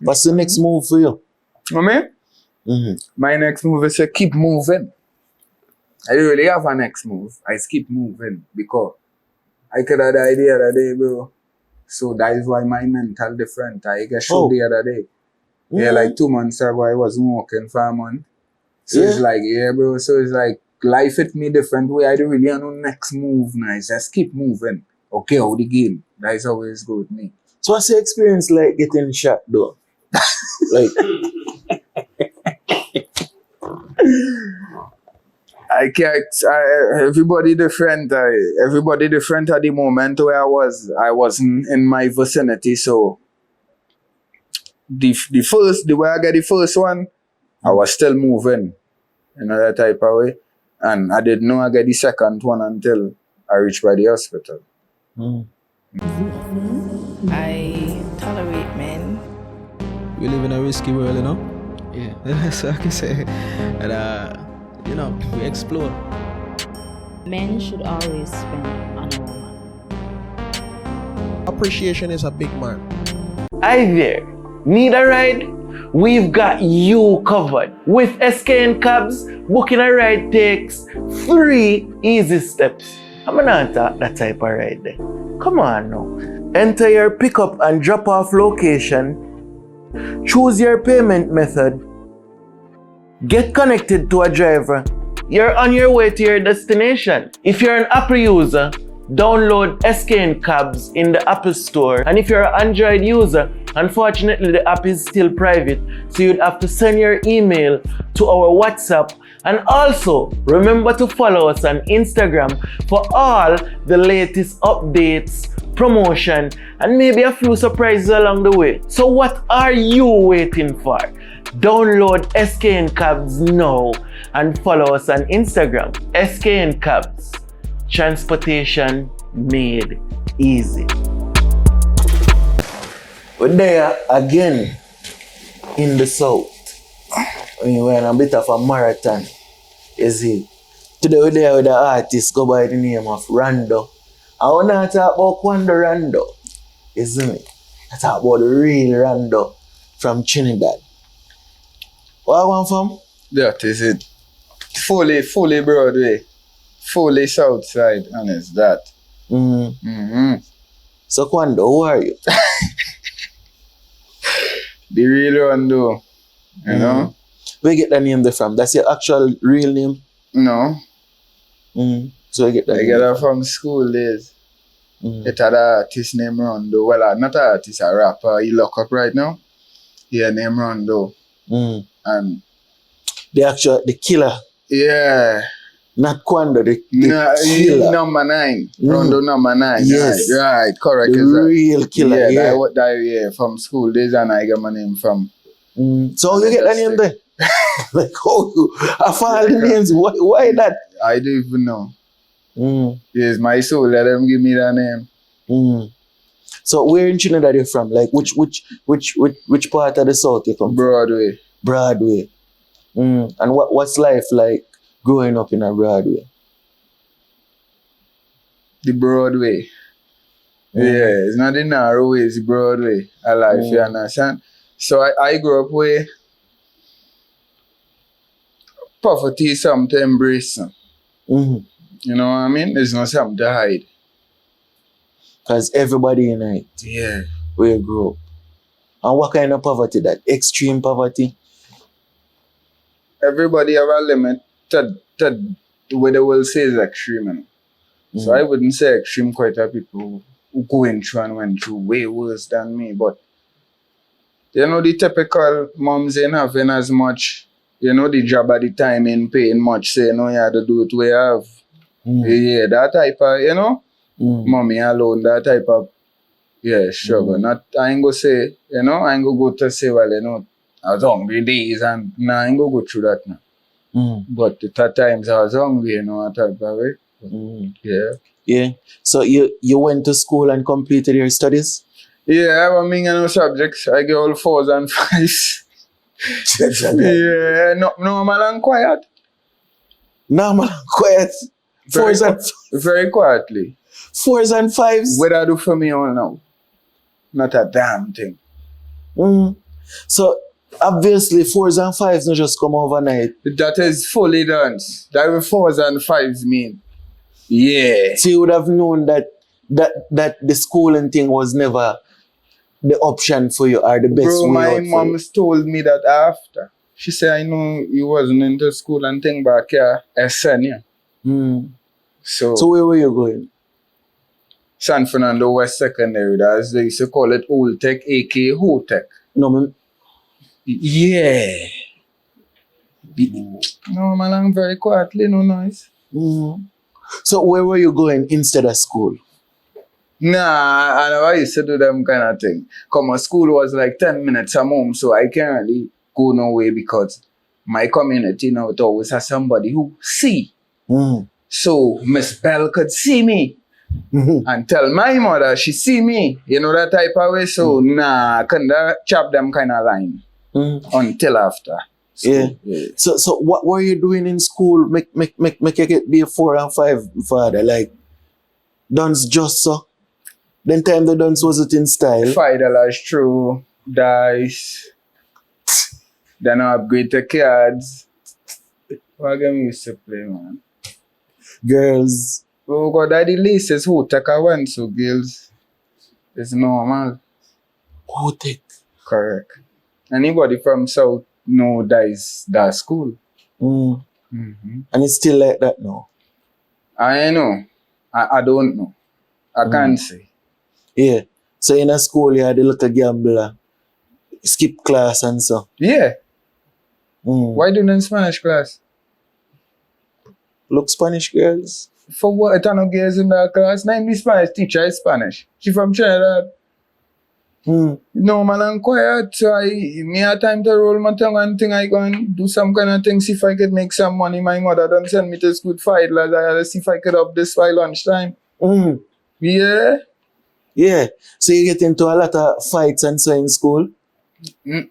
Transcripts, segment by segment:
What's the next move for you? You know me? Mm-hmm. My next move is to keep moving. I don't really have a next move. I just keep moving because I could have died the other day, bro. So that is why my mental different. I get shot the other day. Yeah, like 2 months ago, I was working for a month. So it's like, yeah, bro. So it's like life hit me different way. I don't really have no next move now. I just keep moving. Okay, how the game. That is always good with me. So what's your experience like getting shot though? Like I can't. Everybody different. Everybody different at the moment where I was. I wasn't in my vicinity, so the way I got the first one, I was still moving in that type of way, and I didn't know I got the second one until I reached by the hospital. I tolerate men. We live in a risky world, you know. Yeah, so I can say, and you know, we explore. Men should always spend on a woman. Appreciation is a big man. Hi there. Need a ride? We've got you covered. With SKN Cabs, booking a ride takes 3 easy steps. I'm not that type of ride there. Come on now. Enter your pickup and drop off location. Choose your payment method. Get connected to a driver. You're on your way to your destination. If you're an Apple user, download SKN Cabs in the Apple Store. And if you're an Android user, unfortunately the app is still private, so you'd have to send your email to our WhatsApp. And also, remember to follow us on Instagram for all the latest updates, promotion, and maybe a few surprises along the way. So what are you waiting for? Download SKN Cabs now and follow us on Instagram. SKN Cabs. Transportation made easy. We're there again in the south. We're in a bit of a marathon. You see. Today we're there with an artist go by the name of Rondo. I want to talk about Rondo. You see me? I talk about the real Rondo from Trinidad. Where I want from? That is it. Fully Broadway. Fully Southside, and it's that. So Kwando, who are you? The real Rondo, you know? Where you get that name there from? That's your actual real name? No. So you get that I get that from school days. It's an artist named Rondo. Well, not an artist, a rapper. He lock up right now. Yeah, named Rondo. And the killer. Yeah. Not Kwando, the killer. Number 9. Rondo number 9. Yes. Right, correct. The real killer. Yeah, that from school days, and I get my name from. So you get that name there? Like, I found the names. Why that? I don't even know. Yes, my soul, let them give me that name. So where in Trinidad are you from? Like which part of the south you come from? Broadway. And what's life like growing up in a Broadway? The Broadway. Yeah, it's not the narrow way, it's the Broadway. I life, you understand? So I grew up where poverty is something to embrace. You know what I mean? There's not something to hide. Because everybody unite. Yeah. Where you grew up. And what kind of poverty? That extreme poverty? Everybody have a limit to what they will say is extreme. You know? So I wouldn't say extreme. Quite a people who going through and went through way worse than me. But you know, the typical moms ain't having as much, you know, the job at the time ain't paying much, so you know, you have to do it where you have. Yeah, that type of, you know, mommy alone, that type of, struggle. Not, I ain't gonna say, you know, I ain't gonna go to say, well, you know, I was hungry days, and I ain't gonna go through that now. But at times I was hungry, you know, that type of way. Yeah. So you went to school and completed your studies? Yeah, I mean, no subjects. I get all 4s and 5s. Yeah, normal and quiet. Normal and quiet? 4s and 5s? Very quietly. 4s and 5s? What I do for me all now? Not a damn thing. So obviously 4s and 5s not just come overnight. That is fully done. That will 4s and 5s mean. Yeah. So you would have known that the schooling thing was never the option for you or the best Bro, way my out for mom you. told me that after. She said, I know you wasn't into school and thing back here, SN, yeah. Mm. So So where were you going? San Fernando West Secondary, that's they used to call it Old Tech, aka Ho Tech. No, Yeah. No, man, I'm very quietly, no noise. So where were you going instead of school? Nah, I never used to do them kind of thing. Cause my school was like 10 minutes from home, so I can't really go nowhere because my community now it always has somebody who see. So Miss Bell could see me and tell my mother she see me, you know, that type of way. So nah, I couldn't chop them kind of line until after. Yeah. School. Yeah. So what were you doing in school? Make you get be a 4 and 5 father like dance just so. Then time the dance was it in style. $5 through dice. Then I upgrade the cards. What game we used to play, man? Girls. Oh God, that the laces who take a one, so girls. It's normal. Who take? Correct. Anybody from South know that school. And it's still like that now. I know. I don't know. I can't say. Yeah. So in a school you had the little gambler. Skip class and so. Yeah. Why do you in Spanish class? Look Spanish girls. For what? I don't know girls in that class. Name the Spanish teacher is Spanish. She from Trinidad. No man, I'm quiet. So me have time to roll my tongue and think I go and do some kind of things. See if I could make some money. My mother don't send me to school $5. I had to see if I could up this by lunchtime. Yeah. Yeah. So you get into a lot of fights and so in school?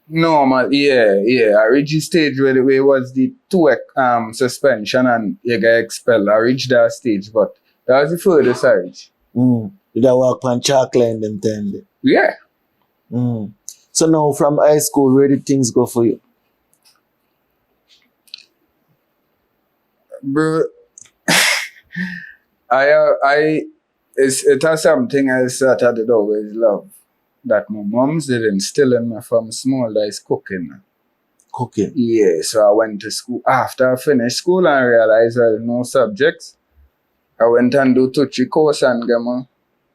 Normal, yeah. I reached the stage where it was the 2 suspension and you get expelled. I reached that stage, but that was the furthest I reached. Did I walk on chalk line them time there? Yeah. So now from high school, where did things go for you? Bro, it has something else that I did always love. That my mom's did instill in me from small, that is cooking. Cooking? Yeah, so I went to school. After I finished school and realized, well, no subjects, I went and do touchy course and get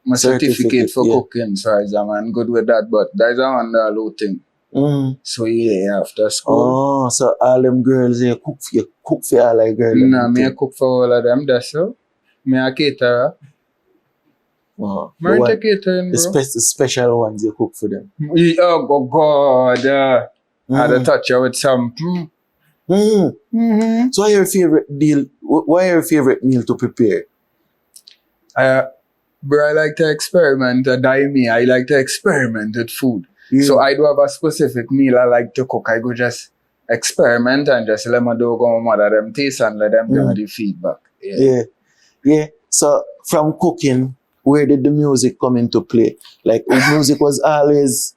my certificate for cooking. So I'm good with that, but that's a wonderful thing. So yeah, after school. Oh, so all them girls, you cook for all like girls? Nah, me I cook for all of them, that's so. Me a caterer. Oh, Catering, bro. The special ones you cook for them. Oh God, I had to touch you with some. So what's your favorite deal? What your favorite meal to prepare? Bro, I like to experiment. I like to experiment with food. So I do have a specific meal I like to cook. I go just experiment and just let my dog and my mother them taste and let them give me the feedback. Yeah. So from cooking, where did the music come into play? Like music was always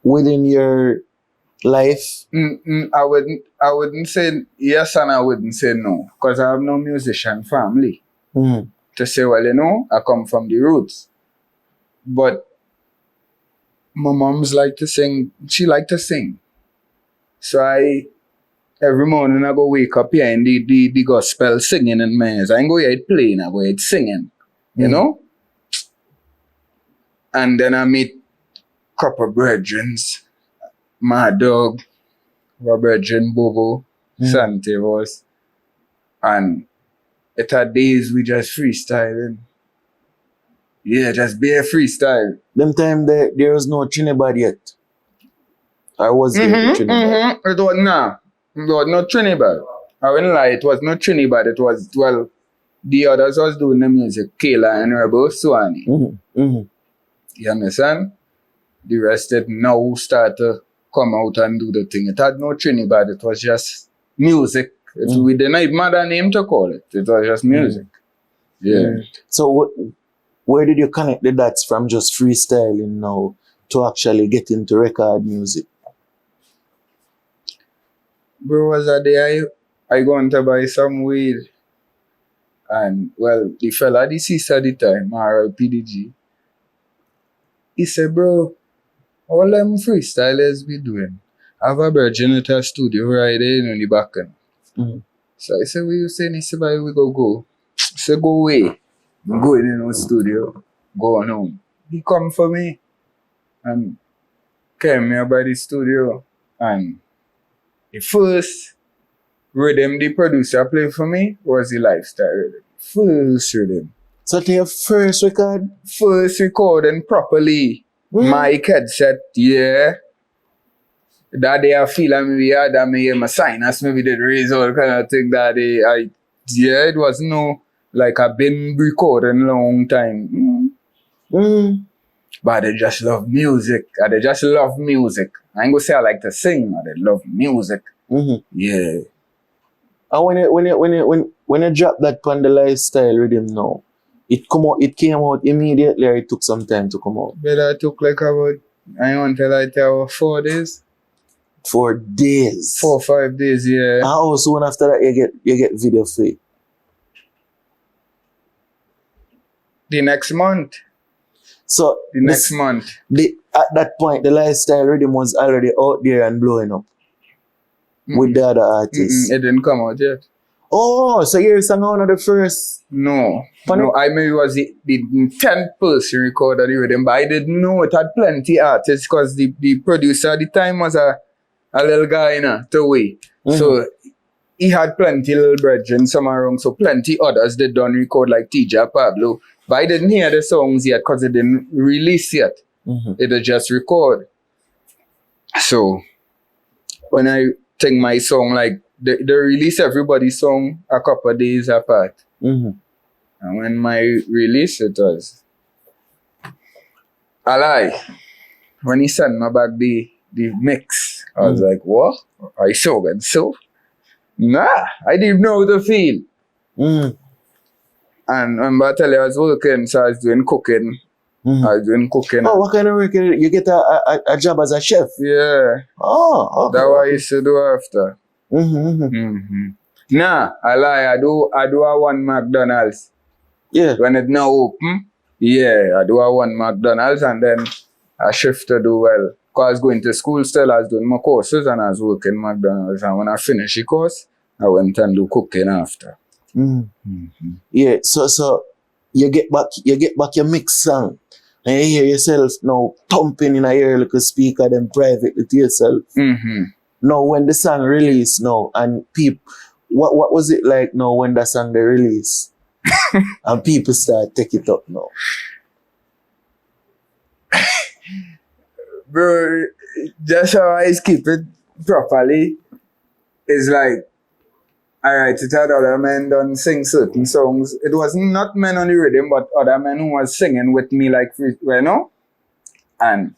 within your life? I wouldn't say yes and I wouldn't say no. Because I have no musician family. To say, well, you know, I come from the roots. But my mom's like to sing. She liked to sing. So every morning I go wake up here and the gospel singing in my ears. I ain't go here playing, I go here singing. You know? And then I meet a couple of brethren. My dog, my brethren, Bobo, Santivos. And it had days we just freestyling. Yeah, just bare freestyle. Them time there was no Trinidad yet. I was there Trinidad. It was not Trinidad. I wouldn't lie, it was not Trinidad. It was, well, the others was doing the music. Kayla and Rebel Swani. You understand? The rest did now start to come out and do the thing. It had no Trinidad. It was just music. We didn't even have a name to call it. It was just music. Yeah. So where did you connect the dots from just freestyling now to actually get into record music? Bro, was a day I going to buy some weed. And, well, the fella, the sister at the time, RPDG, he said, bro, all them freestylers be doing. I have a virgin at a studio right there in the back end. Mm. So I said, what you saying? He said, why we go? I said, go away. I'm going in the studio, going home. He come for me and came here by the studio. And the first rhythm the producer played for me was the lifestyle rhythm. First rhythm. So to your first record? First recording properly. Mic headset, yeah. That day I feel like maybe I had me my sinus, maybe did raise all kind of thing that day. It was no, like I've been recording long time. But I just love music. I just love music. I ain't gonna say I like to sing, but I love music. Yeah. And when you drop that on the lifestyle rhythm now, it came out immediately or it took some time to come out? But I took like about, I want to like tell 4 days. 4 days. 4 or 5 days, yeah. And how soon after that you get video for it? The next month. So The next month. At that point the lifestyle rhythm was already out there and blowing up with the other artists. It didn't come out yet. Oh, so you're sang one of the first. No. Funny. No, I maybe was the 10th person recorded the rhythm, but I didn't know it had plenty artists because the producer at the time was a little guy, you know, to wait. So he had plenty little brethren, some around, so plenty others they done record like TJ Pablo. But I didn't hear the songs yet because they didn't release yet. It was just record. So when I take my song, like they release everybody's song a couple of days apart. And when my release it was, I lie. When he sent me back the mix, I was like, what? I so good. So, nah, I didn't know the feel. And remember I tell you I was working, so I was doing cooking. I was doing cooking. Oh, what kind of work? You get a job as a chef? Yeah. Oh, okay. That's what I used to do after. Nah, I lie. I do a one McDonald's. Yeah. When it now open, yeah, I do a one McDonald's and then I shift to do well. Because I was going to school still, I was doing my courses and I was working McDonald's. And when I finished the course, I went and do cooking after. Yeah, so you get back your mix song and you hear yourself now thumping in a ear like a speaker then privately to yourself. Now when the song release now and people, what was it like now when the song they release and people start take it up now? Bro, just how I keep it properly is like, alright, it had other men done sing certain songs. It was not men on the rhythm, but other men who was singing with me, like, you know? And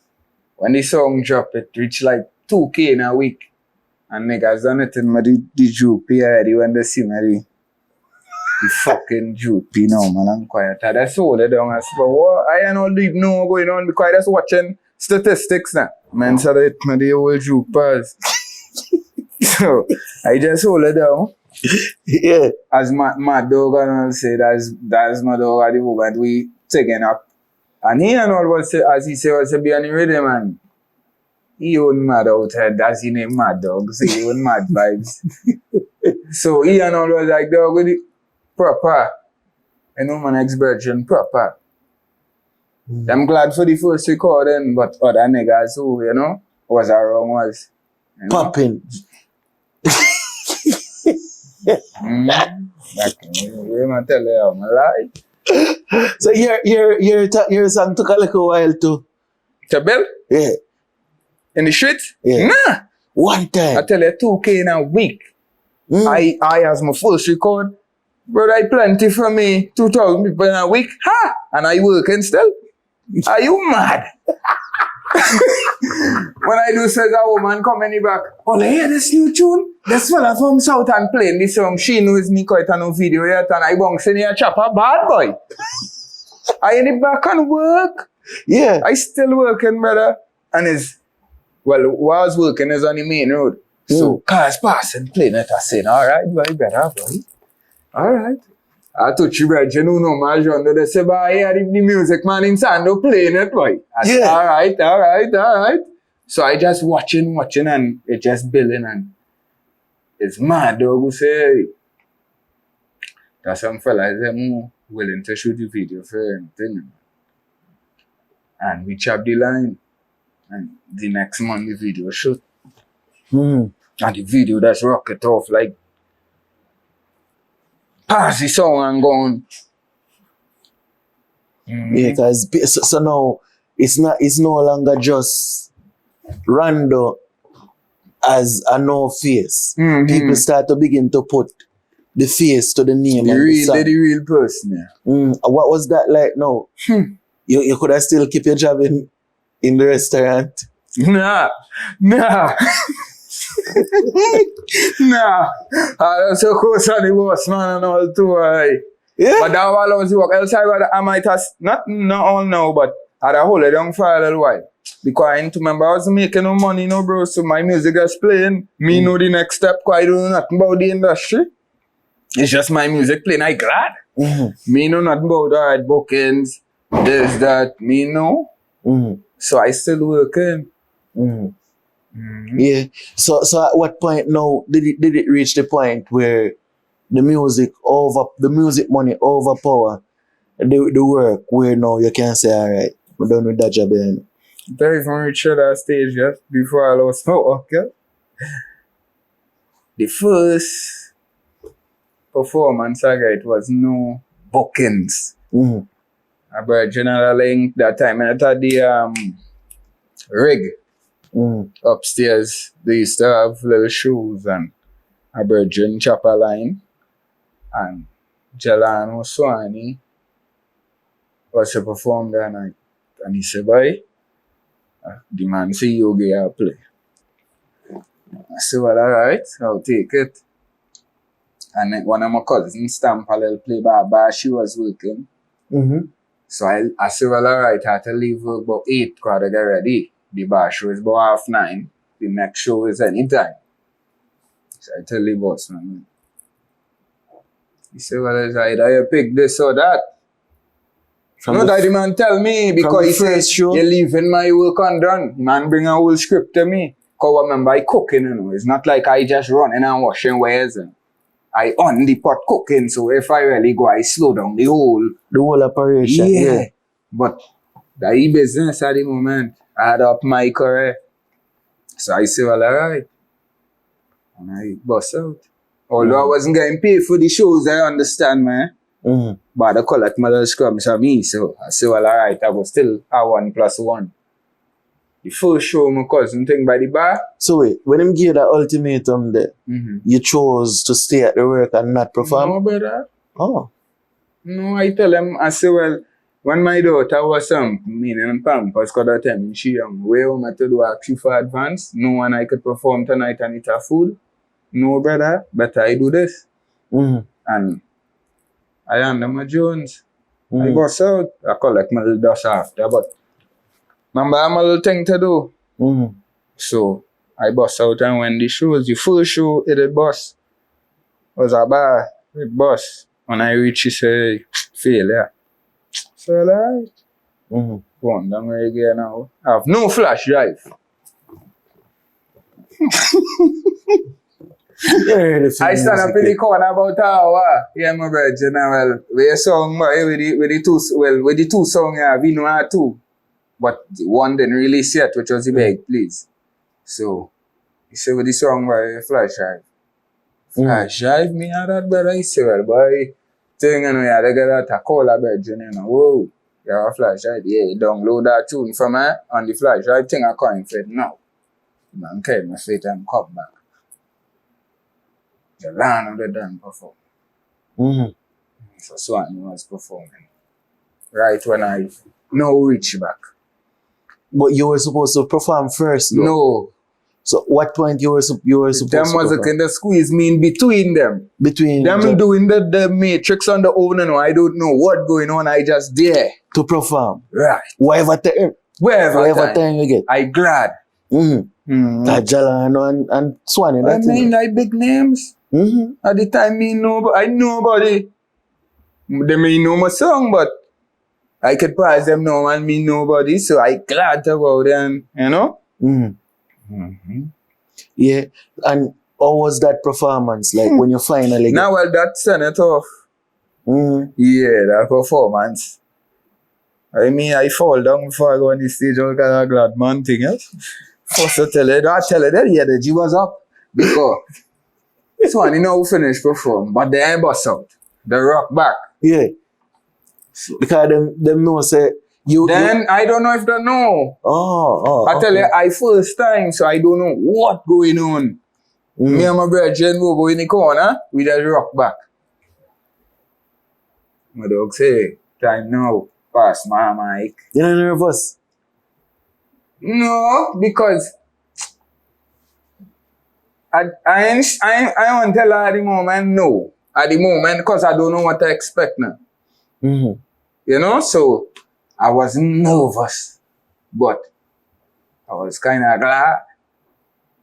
when the song dropped, it reached like 2K in a week. And niggas done it in the droopy already when they see me. The fucking droopy now, man, I'm quiet. That's all they done. I said, well, I don't even know what's going on because I just watching statistics now. Man said it me the old droopers. So, I just hold it down. Yeah. As my dog and say that's my dog at the moment we taking up. And he and all was as he said was be on the rhythm man. He own mad out head, that's his name Mad Dog, so he own mad vibes. So he and all was like dog with it proper. You know my next version proper. I'm glad for the first recording, but other niggas who, you know, was around was you know? Popping. I tell you, I'm lie. So your song took a little while too. Tabel? Yeah. In the streets? Yeah. Nah. One time. I tell you, 2K in a week. I as my first record, brother, I plenty for me. 2,000 people in a week. Ha! And I working still? Are you mad? When I do says a woman come in the back, oh, hear this new tune? This fella from South and playing this song. She knows me quite a no video yet, and I bounce in here chopper, bad boy. I in the back and work. Yeah. I still working, brother. And what I was working is on the main road. So cars passing, playing it, I said, alright, boy, better, boy. Alright. I touch you, bro, you know, my genre, they say, boy, yeah, the music man in Sando playing it, boy. I said, alright. So I just watching, and it just building, and it's mad, dog, who say, that some fellas, they're willing to shoot the video for anything. And we chop the line, and the next month the video shoot. And the video that's rocket off, like, pass the song and going. Yeah, because so now it's no longer just Rondo as a no face. People start to begin to put the face to the name of the song. The real person, yeah. What was that like now? You could have still keep your job in the restaurant? Nah. I'm so close on the boss, man, and all too, Yeah. But that while I was work, else I might have, not all now, but I had a hold it down for a little while. Because I didn't remember I wasn't making no money, no, bro, so my music is playing. Me know the next step, because I don't know nothing about the industry. It's just my music playing, I glad. Me know nothing about alright, bookings, this, that, me know. So I still working. Yeah. So at what point now did it reach the point where the music money overpower the work, where now you can say, alright, we're done with that job then? Don't even reach that stage yet before I lost my work, yeah? The first performance I got was no bookings. I brought General Link that time, and I thought the rig upstairs, they used to have little shows, and I brought Jen Chopper Line and Jelano Swani was to perform that night. And he said, boy, the man say you get a play. I said, well, alright, I'll take it. And then one of my cousins stamped a little play bar she was working. So I said, well, alright, I had to leave work about 8 because I get ready. The bar show is about 9:30. The next show is anytime. So I tell the boss, man. He said, well, it's either you pick this or that. No, that the man tell me, because he says, you're leaving my work undone. Man bring a whole script to me. Because remember, I cooking, you know. It's not like I just running and washing wares. I on the pot cooking, so if I really go, I slow down the whole operation. Yeah. But the business at the moment, I had up my career. So I said, well, alright. And I bust out. Although I wasn't getting paid for the shows, I understand, man. But I collect my little scrums on me, so I said, well, alright, I was still a 1+1. The first show, my cousin thing by the bar. So wait, when him gave that ultimatum there, you chose to stay at the work and not perform? No, brother. Oh. No, I tell him, I say, well, when my daughter was meaning Pampers, because that time she way home to do ask you for advance. No one I could perform tonight and eat her food. No, brother, better I do this. And I hand them my Jones. I bust out. I collect my little dust after, but remember, I have a little thing to do. So I bust out, and when the first show, it did bust. Was a bar, it bust. When I reach, she say, failure. So alright. Go on, down where again now. I have no flash drive. I stand up in the corner about an hour. Yeah, my brother, you know, well, with a song, with the two songs, yeah, we know how two. But the one didn't release yet, which was the big, please. So, he said, with the song by Flash Drive. Flash Drive, me and that brother, he said, well, boy, thing, you know, you had to get that a call a bed, you know, whoa, you have a Flash Drive, yeah, you download that tune from her on the Flash Drive thing, I can't fit now. Man, carry my feet and come back. The land of the done perform. So Swani was performing. Right when I now reach back. But you were supposed to perform first, though. No. So what point you were supposed to them was a kind of squeeze me in between them. Between them doing the matrix on the own, and I don't know what going on. I just there to perform. Right. Whatever time you get. I glad. Jalano and Swanee. I mean, like big names. At the time, I nobody. They may know my song, but I could pass them now and me nobody, so I glad about them, you know? Yeah. And how was that performance like when you finally Now, well, that sent it off. Yeah, that performance. I mean, I fall down before I go on the stage, all kind of glad man thing, yes? First I tell her that, yeah, the G was up. Because this one, you know, who finished perform, but the end bust out. The rock back. Yeah. Because them know say you. Then I don't know if they know. I tell you, I first time, so I don't know what going on. Me and my brother Jen will go in the corner, we just rock back. My dog say, time now, pass my mic. You're not nervous? No, because I won't tell her at the moment, no. At the moment, because I don't know what to expect now. You know, so I was nervous, but I was kind of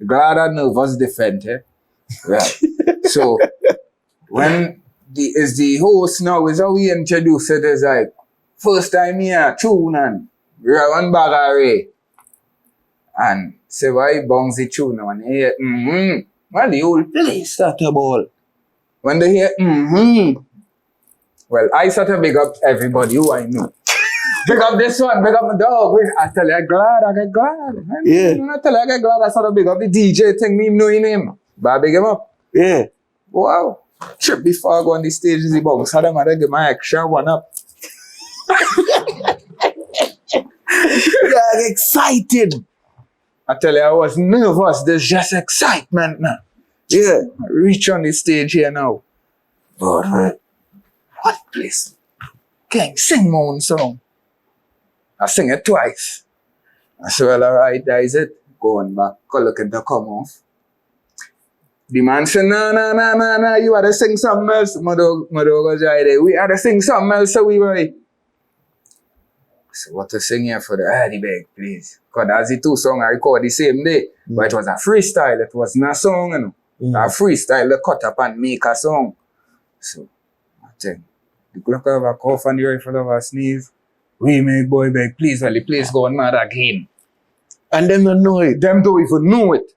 glad and nervous different. Right. So when the host now is how we introduce it as like first time here, tune and we're one bag array. And say why bounce the tune and hear well the whole place start a ball. When they hear well, I start to big up everybody who I know. Big up this one, big up my dog. I tell you, I get glad. Yeah. I tell you, I get glad. I start to big up the DJ thing, me knowing him. But I big him up. Yeah. Wow. Trip before I go on the stage, the bounce. I don't give my extra one up. You're excited. I tell you, I was nervous. There's just excitement now. Yeah. I reach on the stage here now. But what place? Can sing my own song. I sing it twice. I said, well, alright, that is it. Going back, go look at the come off. The man said, no, you had to sing something else. My dog was right there. We had to sing something else, so we were. So what to sing here for the Hardy Beg, please? Because that's the two songs I recorded the same day. But it was a freestyle. It wasn't a song, you know. A freestyle, they cut up and make a song. So, I think, the clock of a cough and the rifle of a sneeze. We make boy beg, please, well, the place going mad again. And them don't know it. Them don't even know it.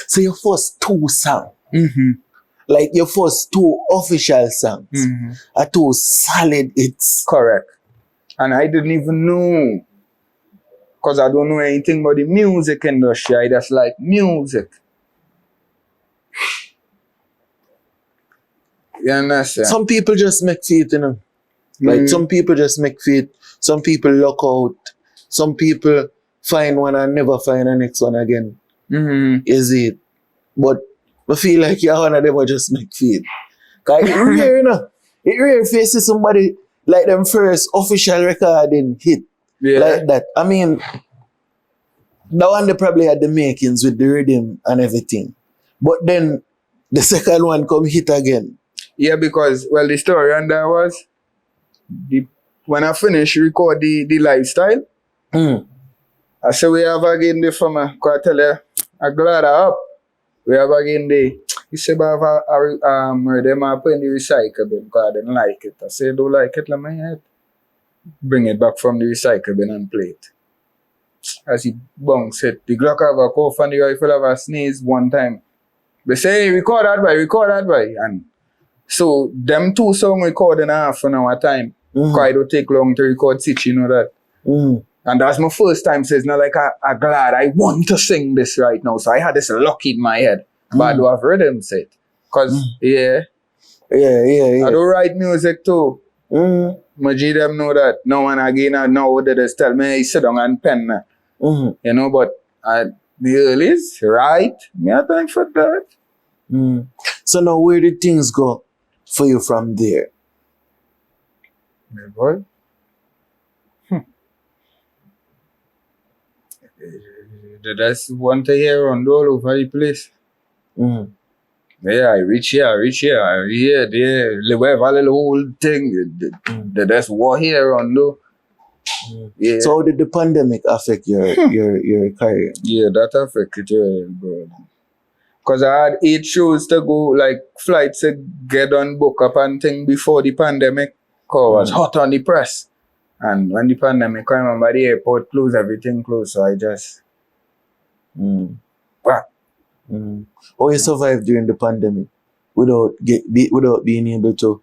So your first two songs, like your first two official songs, are two solid hits. Correct. And I didn't even know. Because I don't know anything about the music industry. I just like music. You understand? Some people just make feet, you know. Like some people just make feet. Some people lock out. Some people find one and never find the next one again. Is it? But I feel like you're one of them who just make feet. Cause it's rare, you know. It's rare if you see somebody like them first official recording hit. Like that. I mean, that one they probably had the makings with the rhythm and everything. But then the second one come hit again. Yeah, because, well, the story on that was, when I finished record the lifestyle, I said, we have again the from a, because I tell you, I'm glad I'm up. We have again the, he said, but I them I put in the recycle bin because I didn't like it. I said, don't like it, let me head. Bring it back from the recycle bin and play it. As he bounce it, the Glock have a cough and the rifle have a sneeze one time. They say, hey, record that way. And so, them two songs recording half an hour time. Because it don't take long to record six, you know that. And that's my first time, so it's not like I'm glad I want to sing this right now. So I had this lock in my head. But I do have rhythm set. Because, Yeah. I do write music too. My G them know that. No one again, now they just tell me, hey, sit down and pen. You know, but the earliest, right? Me I thank for that. So now where did things go for you from there? My boy. That's one to hear Rondo all over the place. Yeah, I reach here, there, whatever little whole thing. That's war here, Rondo. Yeah. So how did the pandemic affect your career? Yeah, that affected your bro. Cause I had 8 shows to go, like flights to get on book up and thing before the pandemic. Cause I was hot on the press. And when the pandemic came, I remember the airport closed, everything closed. So I just wow. How you survived during the pandemic without without being able to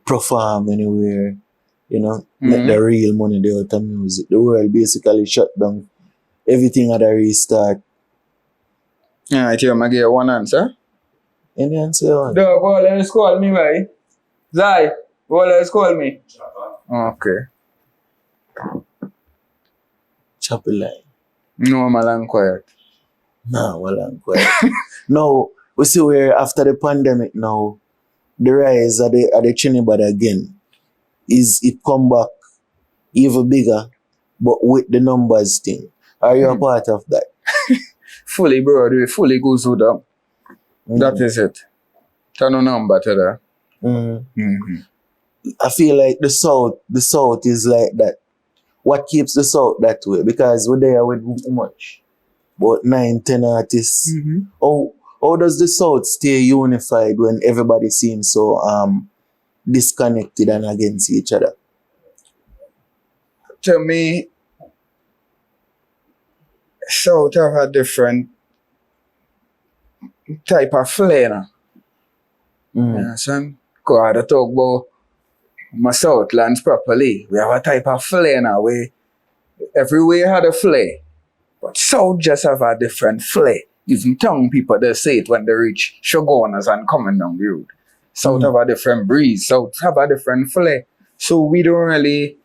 perform anywhere, make the real money there out of music. The world basically shut down. Everything had a restart. Yeah, I tell you, I get one answer. Any answer? One? Dog, let's call me, right? Zai, let's call me. Okay. Chop a line. Normal and quiet. Nah, well, I'm quiet. Now, we see where after the pandemic now, the rise of the Trinidad again, is it come back even bigger, but with the numbers thing. Are you a part of that? Fully Broadway, fully goes with them. That is it. Turn on number to that. I feel like the South is like that. What keeps the South that way? Because we're there with much. About 9-10 artists. How does the South stay unified when everybody seems so disconnected and against each other? To me, South have a different type of flair now. You understand? Because I had to talk about my Southlands properly. We have a type of flair now where everywhere had a flair. But South just have a different flair. Even tongue people, they say it when they reach Shogunas and coming down the road. South have a different breeze. South have a different flair. So we don't really...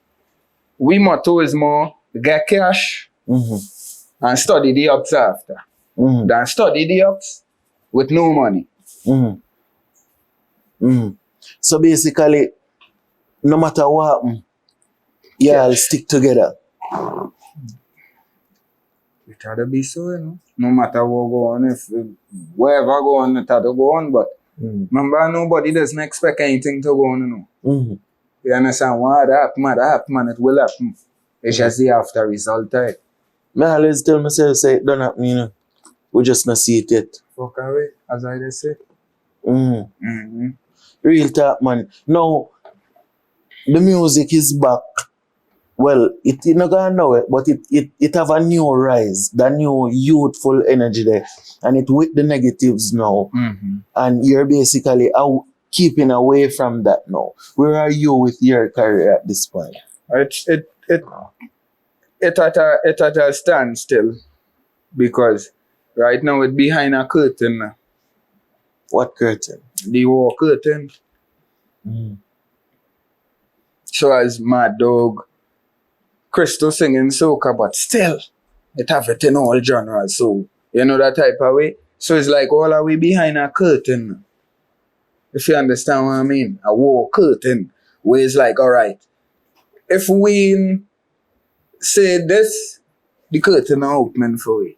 We motto is more get cash and study the ups after. Than study the ups with no money. So basically, no matter what happens, I'll stick together. It had to be so, No matter what go on, if wherever go on, it had to go on. But remember, nobody doesn't expect anything to go on, You understand? What happen, it will happen. It's just the after result, right? I always tell myself, say it don't happen, We just not see it yet. Fuck away, as I just say. Real talk, man. Now, the music is back. Well, it not gonna know it, but it have a new rise, the new youthful energy there, and it with the negatives now. And you're basically keeping away from that now. Where are you with your career at this point? It at a standstill because right now it's behind a curtain. What curtain? The war curtain. So as Mad Dog, Crystal singing soca, but still, it have it in all genres. So, that type of way. So it's like all are we behind a curtain. If you understand what I mean. A war curtain. Where it's like, all right, if we say this, the curtain are open for we.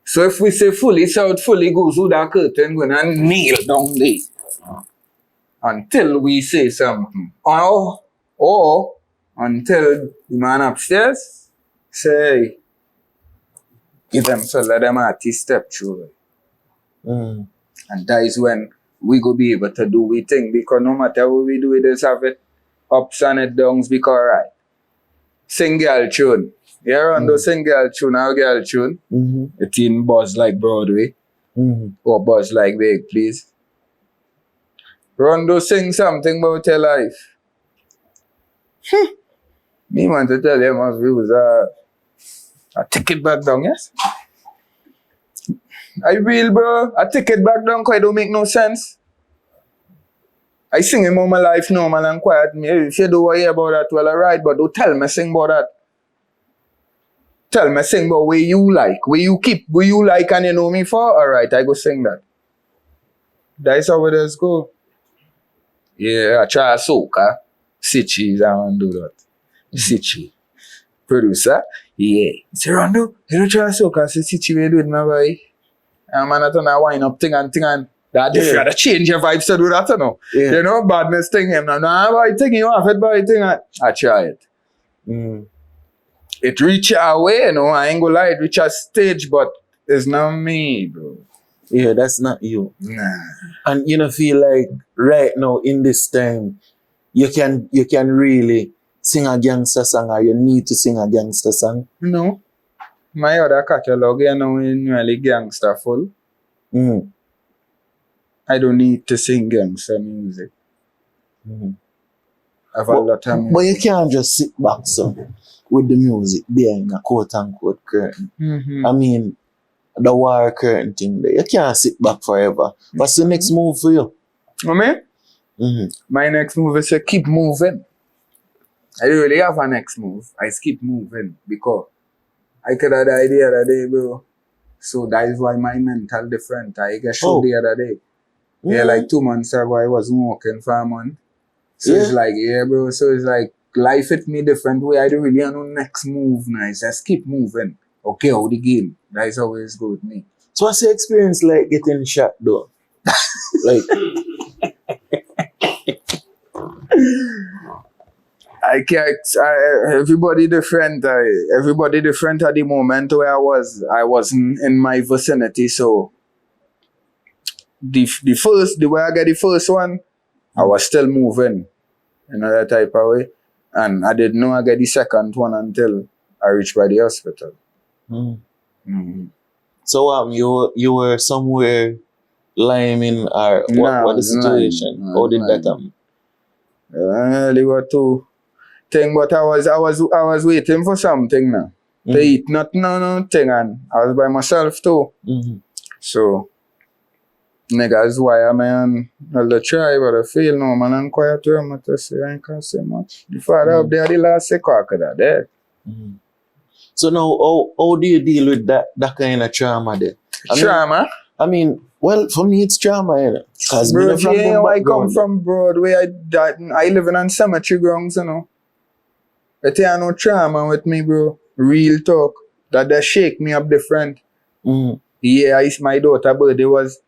So if we say fully South, fully goes through that curtain, we're gonna kneel down there. Until we say something. Or until the man upstairs say, give them so let them artist step through. And that is when we go be able to do we thing, because no matter what we do, we just have it ups and it downs, because right. Sing girl tune. Yeah, Rondo sing girl tune, our girl tune. It in buzz like Broadway. Or buzz like Big, please. Rondo sing something about your life. Me want to tell them as views a ticket back down, yes? I real, bro. A ticket back down quite don't make no sense. I sing about my life normal and quiet. If you don't hear about that, well, alright, but don't tell me sing about that. Tell me sing about where you like, where you like and you know me for, alright, I go sing that. That's how it is go. Yeah, I try soca. Sitchy, I want to do that. Sitchy. Producer, yeah. Say, Rondo, you don't try soca. Say, Sitchy, we do it, my boy. And man, I turn a wine up thing and That if you had to change your vibes to do that, you know. Yeah. You know, badness thing him. Nah, boy, thing you have it, boy, thing I try it. Mm. It reach our way, you know. I ain't gonna lie, it reach a stage, but it's not me, bro. Yeah, that's not you. Nah. And you know, feel like right now in this time, you can really sing a gangster song, or you need to sing a gangster song. No. My other catalog, you know, is really gangster full. Mm. I don't need to sing gangster music. Mm. I have a lot of But you music. can't just sit back so with the music behind a quote unquote curtain. Mm-hmm. I mean, the war curtain thing there. You can't sit back forever. What's the next move for you? You know me? Mm-hmm. My next move is to keep moving. I don't really have a next move. I keep moving because I could have died the other day, bro. So that is why my mental different. I get shot the other day. Yeah, like 2 months ago, I was working for a month. So it's like, yeah, bro. So it's like life hit me different way. I don't really have no next move now. It's just keep moving. Okay, how the game. That is always good with me. So what's your experience like getting shot though? Like, I can't. Everybody different. Everybody different at the moment where I was. I wasn't in my vicinity, so the way I get the first one, I was still moving in that type of way, and I didn't know I get the second one until I reached by the hospital. Mm-hmm. So you were somewhere liming, or what the situation? How did that happen? There were two thing, but I was waiting for something now. To eat nothing, and I was by myself too. Mm-hmm. So niggas why man all the try, but I feel no man and quiet to him to say I can't say much. The father up there the last second could have dead. Mm-hmm. So now how do you deal with that kind of trauma there? Trauma? I mean, well, for me it's trauma, you know. Cause bro, yeah, I come from Broadway. I live in on cemetery grounds, you know. But there no trauma with me, bro. Real talk. That shake me up different. Mm-hmm. Yeah, my daughter's birthday was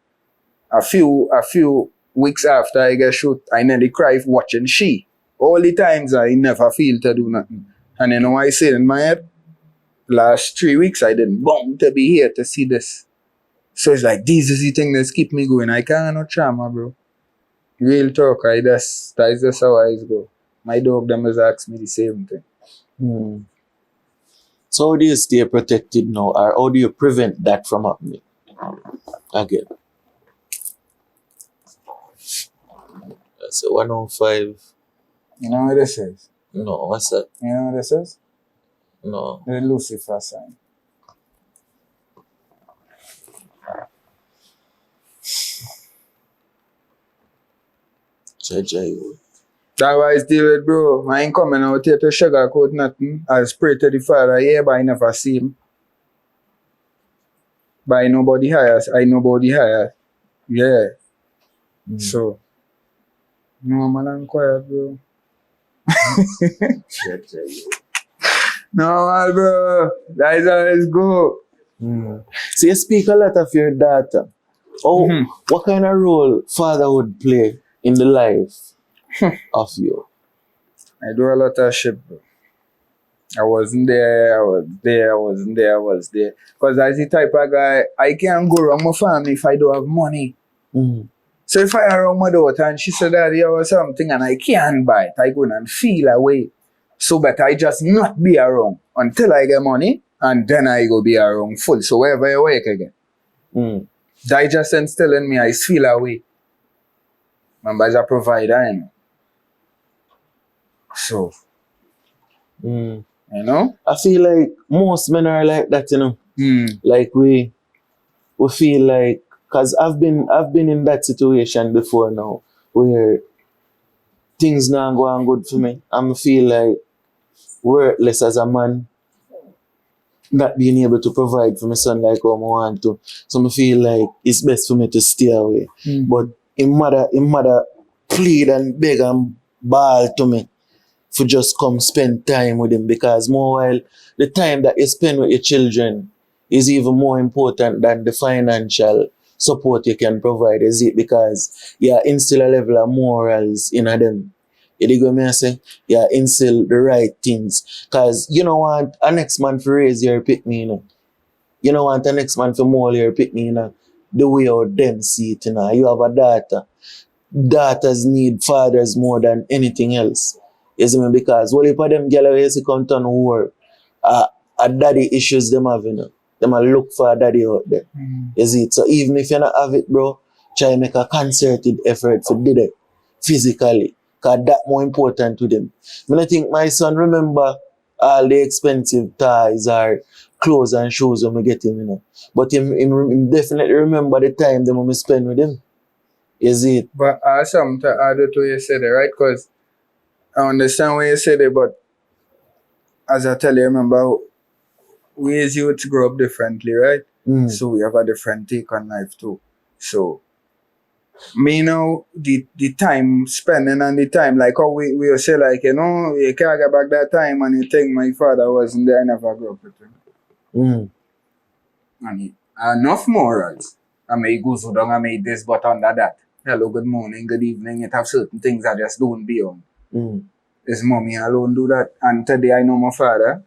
a few weeks after I get shot. I nearly cry watching she. All the times I never feel to do nothing. And you know I said in my head, last 3 weeks I didn't bound to be here to see this. So it's like, this is the thing that's keep me going. I can't no trauma, bro. Real talk, that's just how I go. My dog them has asked me the same thing. Hmm. So how do you stay protected now, or how do you prevent that from happening again? That's a 105. You know what this is? No, what's that? You know what this is? No. The Lucifer sign. Judge. That's why I deal with, bro. I ain't coming out here to sugarcoat nothing. I'll pray to the Father, yeah, but I never see him. But I nobody hires. Yeah. So, no, man, I'm quiet, bro. No, man, bro. That is how it's go. So you speak a lot of your daughter. What kind of role fatherhood play in the life of you? I do a lot of shit, bro. I wasn't there. Because as the type of guy, I can't go around my family if I don't have money. So if I around my daughter and she said that there was something and I can't buy it, I go and feel away. So better I just not be around until I get money and then I go be around full. So wherever I work again. That just instilling me, I feel away. Remember, as a provider, you know. So, you know? I feel like most men are like that, you know. Like we feel like, cause I've been in that situation before now, where things not going good for me. I feel like worthless as a man, not being able to provide for my son like how I want to. So I feel like it's best for me to stay away. But his mother plead and beg and bawl to me for just come spend time with him, because more while the time that you spend with your children is even more important than the financial support you can provide, is it? Because you instill a level of morals in them. You dig what me I say? You instill the right things. Because you don't want a next man to raise your pitney, you know. You don't want a next man to mold your pitney, you know. The way out them see it, you know. You have a daughter. Daughters need fathers more than anything else. You see me? Because well, if them girl you see come turn war, a daddy issues them have, you know. Them a look for a daddy out there. You see it? So even if you not have it, bro, try make a concerted effort for do it physically. Because that more important to them. I think my son remember all the expensive toys or clothes and shoes when we get him, you know. But him definitely remember the time them when we spend with him. Is it? But I have something to add to what you said, right? Because I understand what you said, but as I tell you, remember, we as youths grow up differently, right? So we have a different take on life too. So me now, the time spending and the time, like how we say, like, you know, you can't get back that time and you think my father wasn't there, I never grew up with him. And he, enough morals. I may go so down, I may this, but under that. Hello, good morning, good evening. It have certain things I just don't be on. His mommy alone do that. And today I know my father.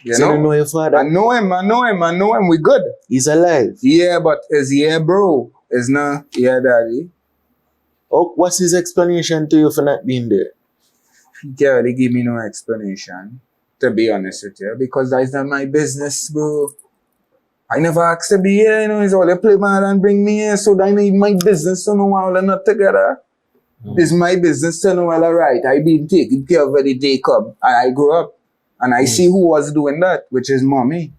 You So know? you know your father? I know him. We good. He's alive. Yeah, but is yeah, bro. Is not yeah, daddy. Oh, what's his explanation to you for not being there? He can't really give me no explanation, to be honest with you, because that's not my business, bro. I never asked to be here, you know, it's all they play man and bring me here, so that ain't my business to know why we're not together. It's my business to know all right. I been taking care of the day come. I grew up and I see who was doing that, which is mommy.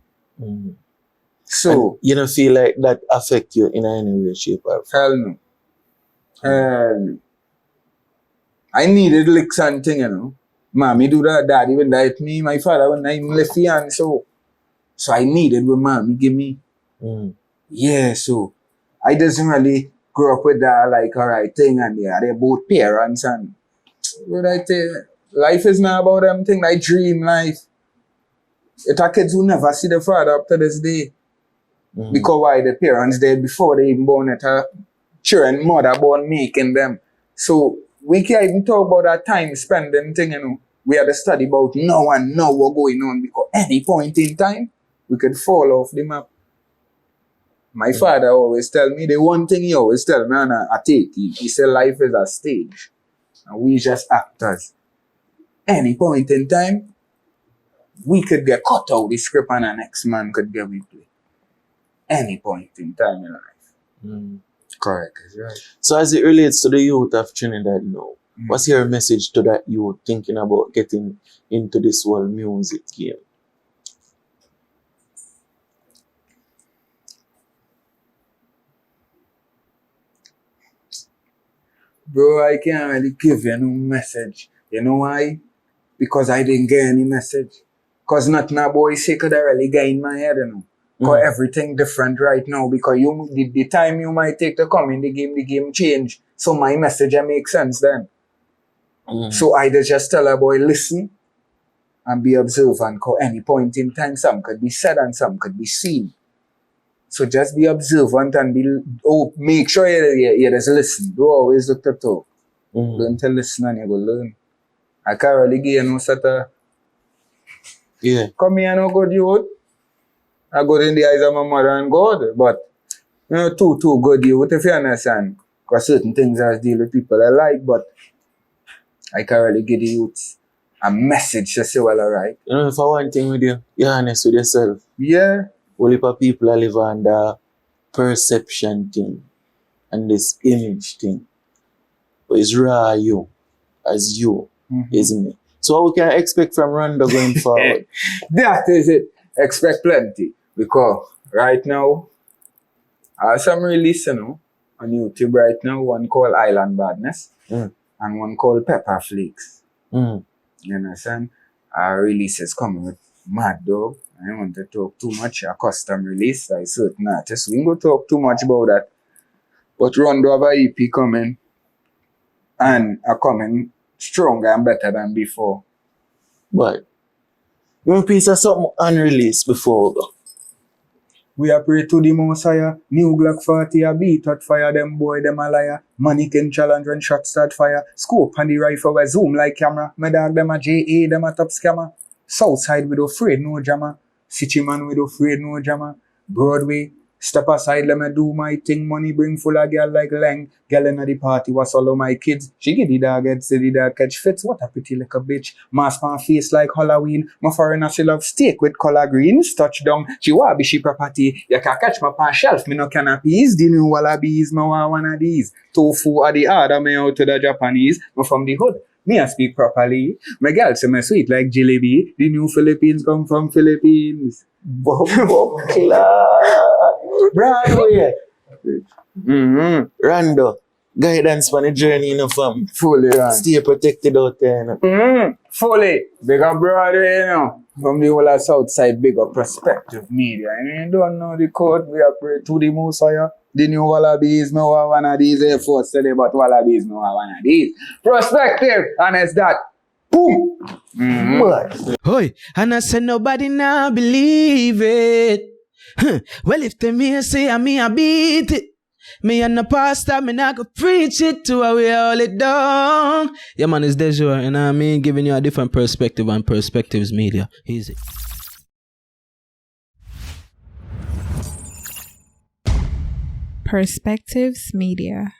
So and you don't feel like that affect you in any way, shape, or form? hell no. I needed licks and thing, you know. Mommy do that, daddy when that me, my father when I left hand, so I needed what mommy give me. Yeah, so I doesn't really grow up with that like alright thing and they're both parents and what I tell you, life is not about them thing like dream life. It are kids who never see the father up to this day. Because why the parents dead before they even born, it are children mother born making them. So we can't even talk about that time spending thing, you know. We had to study about now and now what's going on because any point in time we could fall off the map. My father always tell me, the one thing he always tell me, and I take it, he said life is a stage and we just actors. Any point in time, we could get cut out the script and the next man could get we play. Any point in time in life. Correct, is right. So as it relates to the youth of Trinidad now, what's your message to that youth thinking about getting into this whole music game? Bro, I can't really give you no message. You know why? Because I didn't get any message. Because nothing a boy say could really get in my head, you know. Because everything different right now. Because the time you might take to come in the game change. So my message make sense then. So I just tell a boy, listen and be observant. Because any point in time, some could be said and some could be seen. So just be observant and make sure you just listen. Don't always look to talk. Learn to listen and you go learn. I can't really give you no sort of come here no good youth. I good in the eyes of my mother and God, but you know, too good youth if you understand. Because certain things I deal with people I like, but I can't really give the youth a message to say, well, alright. You know, for one thing with you, you're honest with yourself. Yeah. Only for people that live under perception thing and this image thing. But it's raw you, as you, isn't it? So what we can expect from Rondo going forward? That is it. Expect plenty. Because right now, I have some release, you know, on YouTube right now. One called Island Badness and one called Pepper Flakes. You understand? Our release is coming with Mad Dog. I don't want to talk too much. A custom release by certain artists. We ain't going to talk too much about that. But Rondo have a EP coming. And are coming stronger and better than before. But you want a piece of something unreleased before we go? We are pray to the Messiah. New Glock 40 a beat at fire. Them boy, them a liar. Money can challenge when shots start fire. Scope on the rifle, we zoom like camera. My dog, them a JA, them a top scammer. Southside, we don't afraid no jammer. City man, we don't afraid no jammer. Broadway, step aside, let me do my thing. Money bring full of girl like Lang. Girl in the party was all of my kids. She get the dog head, say the dog catch fits. What a pretty little bitch. Mask on face like Halloween. My foreigner, she love steak with color greens. Touchdown, she want be she property. You can catch my pan shelf, me no canopies. The new wallabies, me want one of these. Tofu are the order me out to the Japanese. Me from the hood. Me I speak properly. My girl say me sweet like jalebi. The new Philippines come from Philippines. Bumbo class. Broadway. Rondo. Guidance for the journey, you know, fam. Fully, right. Stay protected out there, you know. Fully. Big up Broadway, you know. From the whole of Southside, big up Perspective Media. And you don't know the code, we are pray to the Messiah. The new wallabies, no one of these. Air Force today, but wallabies, no one of these. Perspective, and it's that. Boom. But Hoy, and I said nobody now believe it. Well, if them here say I me, I beat it. Me and the pastor, me not go preach it to how we hold it down. Yeah, man, it's Dejour, and I mean, giving you a different perspective on Perspectives Media. Easy. Perspectives Media.